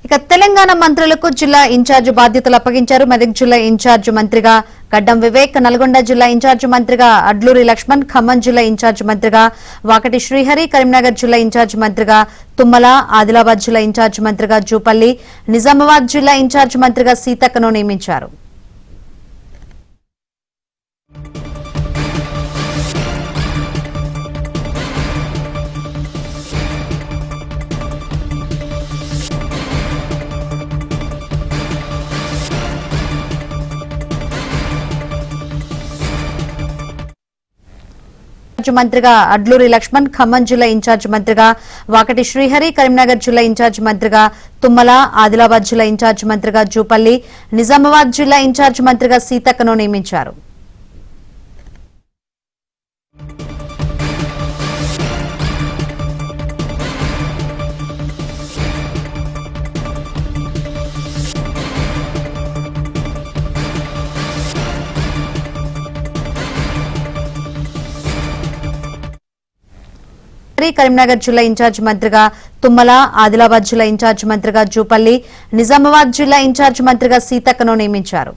ఇక తెలంగాణ మంత్రులకు జిల్లా ఇన్ఛార్జ్ బాధ్యతలు అప్పగించారు. మెదక్ జిల్లా ఇన్ఛార్జ్ మంత్రిగా గడ్డం వివేక్, నల్గొండ జిల్లా ఇన్ఛార్జ్ మంత్రిగా అడ్లూరి లక్ష్మణ్, ఖమ్మం జిల్లా ఇన్ఛార్జ్ మంత్రిగా వాకటి శ్రీహరి, కరీంనగర్ జిల్లా ఇన్ఛార్జ్ మంత్రిగా తుమ్మల, ఆదిలాబాద్ జిల్లా ఇన్ఛార్జ్ మంత్రిగా జూపల్లి, నిజామాబాద్ జిల్లా ఇన్ఛార్జ్ మంత్రిగా సీతక్కను నియమించారు. మంత్రిగా అడ్లూరి లక్ష్మణ్, ఖమ్మం జిల్లా ఇన్ఛార్జ్ మంత్రిగా వాకటి శ్రీహరి, కరీంనగర్ జిల్లా ఇన్ఛార్జ్ మంత్రిగా తుమ్మల, ఆదిలాబాద్ జిల్లా ఇన్ఛార్జ్ మంత్రిగా జూపల్లి, నిజామాబాద్ జిల్లా ఇన్ఛార్జ్ మంత్రిగా సీతక్కను నియమించారు. కరీంనగర్ జిల్లా ఇన్ఛార్జ్ మంత్రిగా తుమ్మల, ఆదిలాబాద్ జిల్లా ఇన్ఛార్జ్ మంత్రిగా జూపల్లి, నిజామాబాద్ జిల్లా ఇన్ఛార్జ్ మంత్రిగా సీతక్కను నియమించారు.